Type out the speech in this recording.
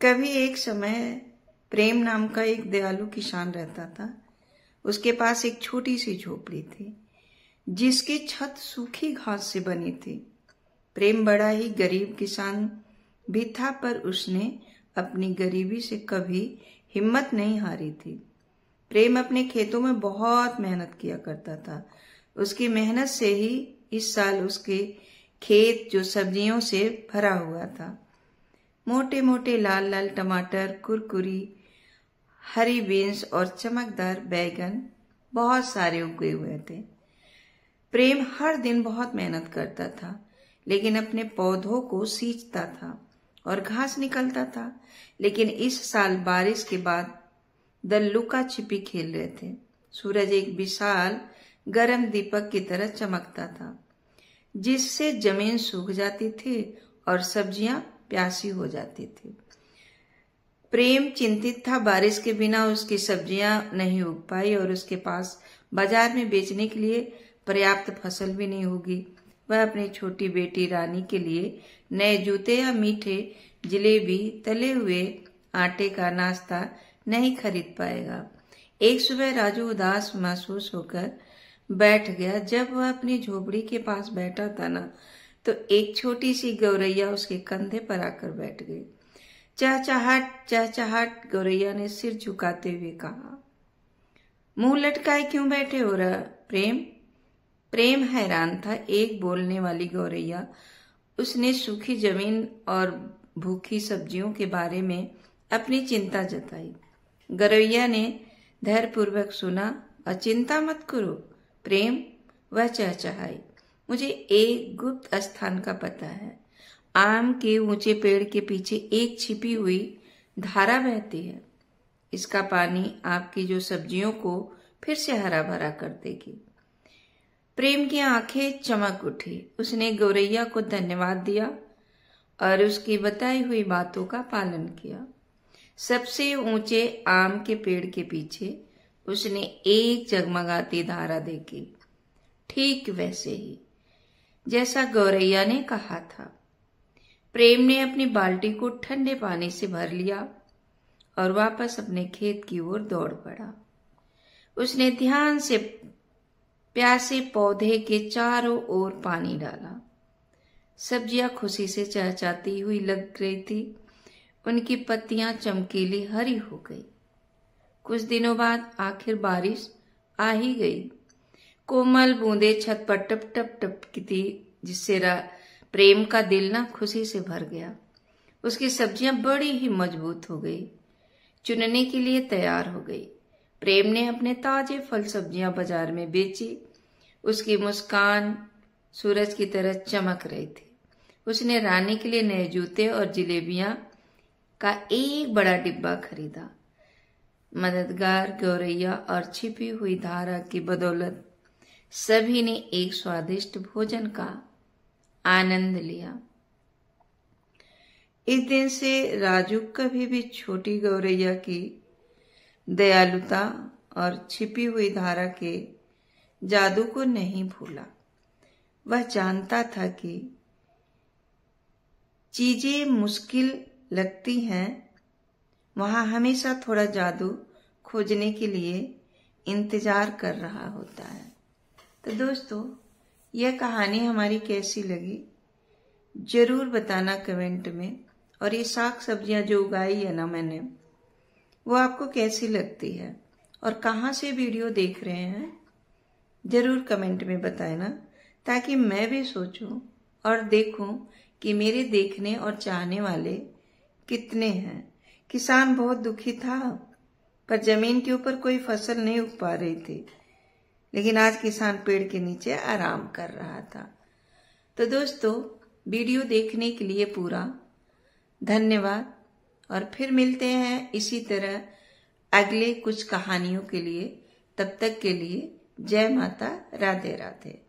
कभी एक समय प्रेम नाम का एक दयालु किसान रहता था। उसके पास एक छोटी सी झोपड़ी थी जिसकी छत सूखी घास से बनी थी। प्रेम बड़ा ही गरीब किसान भी था, पर उसने अपनी गरीबी से कभी हिम्मत नहीं हारी थी। प्रेम अपने खेतों में बहुत मेहनत किया करता था। उसकी मेहनत से ही इस साल उसके खेत जो सब्जियों से भरा हुआ था। मोटे मोटे लाल लाल टमाटर, कुरकुरी हरी बीन्स और चमकदार बैगन बहुत सारे उगे हुए थे। प्रेम हर दिन बहुत मेहनत करता था, लेकिन अपने पौधों को सींचता था और घास निकलता था। लेकिन इस साल बारिश के बाद दल लुका छिपी खेल रहे थे। सूरज एक विशाल गर्म दीपक की तरह चमकता था, जिससे जमीन सूख जाती थी और सब्जियां प्यासी हो जाती थी। प्रेम चिंतित था, बारिश के बिना उसकी सब्जियां नहीं उग पाई और उसके पास बाजार में बेचने के लिए पर्याप्त फसल भी नहीं होगी। वह अपनी छोटी बेटी रानी के लिए नए जूते या मीठे जलेबी, तले हुए आटे का नाश्ता नहीं खरीद पाएगा। एक सुबह राजू उदास महसूस होकर बैठ गया। जब वह अपनी झोपड़ी के पास बैठा था ना, तो एक छोटी सी गौरैया उसके कंधे पर आकर बैठ गई। चहचहाट चहचहाट, गौरैया ने सिर झुकाते हुए कहा। मुंह लटकाए क्यों बैठे हो रहा प्रेम? प्रेम हैरान था। एक बोलने वाली गौरैया। उसने सूखी जमीन और भूखी सब्जियों के बारे में अपनी चिंता जताई। गौरैया ने धैर्यपूर्वक सुना और चिंता मत करो प्रेम, वह चहचहाई। मुझे एक गुप्त स्थान का पता है। आम के ऊंचे पेड़ के पीछे एक छिपी हुई धारा बहती है। इसका पानी आपकी जो सब्जियों को फिर से हरा भरा कर देगी। प्रेम की आंखें चमक उठी। उसने गौरैया को धन्यवाद दिया और उसकी बताई हुई बातों का पालन किया। सबसे ऊंचे आम के पेड़ के पीछे उसने एक जगमगाती धारा देखी, ठीक वैसे ही जैसा गौरैया ने कहा था। प्रेम ने अपनी बाल्टी को ठंडे पानी से भर लिया और वापस अपने खेत की ओर दौड़ पड़ा। उसने ध्यान से प्यासे पौधे के चारों ओर पानी डाला। सब्जियां खुशी से चहचहाती हुई लग रही थी। उनकी पत्तियां चमकीली हरी हो गई। कुछ दिनों बाद आखिर बारिश आ ही गई। कोमल बूंदें छत पर टप टप टपकती, जिससे प्रेम का दिल ना खुशी से भर गया। उसकी सब्जियां बड़ी ही मजबूत हो गई, चुनने के लिए तैयार हो गई। प्रेम ने अपने ताजे फल सब्जियां बाजार में बेची। उसकी मुस्कान सूरज की तरह चमक रही थी। उसने रानी के लिए नए जूते और जलेबियां का एक बड़ा डिब्बा खरीदा। मददगार गौरैया और छिपी हुई धारा की बदौलत सभी ने एक स्वादिष्ट भोजन का आनंद लिया। इस दिन से राजू कभी भी छोटी गौरैया की दयालुता और छिपी हुई धारा के जादू को नहीं भूला। वह जानता था कि चीजें मुश्किल लगती हैं, वहां हमेशा थोड़ा जादू खोजने के लिए इंतजार कर रहा होता है। तो दोस्तों, यह कहानी हमारी कैसी लगी जरूर बताना कमेंट में। और ये साग सब्जियां जो उगाई है ना मैंने, वो आपको कैसी लगती है और कहाँ से वीडियो देख रहे हैं जरूर कमेंट में बताए ना, ताकि मैं भी सोचूं और देखूं कि मेरे देखने और चाहने वाले कितने हैं। किसान बहुत दुखी था, पर जमीन के ऊपर कोई फसल नहीं उग पा रही थी, लेकिन आज किसान पेड़ के नीचे आराम कर रहा था। तो दोस्तों, वीडियो देखने के लिए पूरा धन्यवाद और फिर मिलते हैं इसी तरह अगले कुछ कहानियों के लिए। तब तक के लिए जय माता, राधे राधे।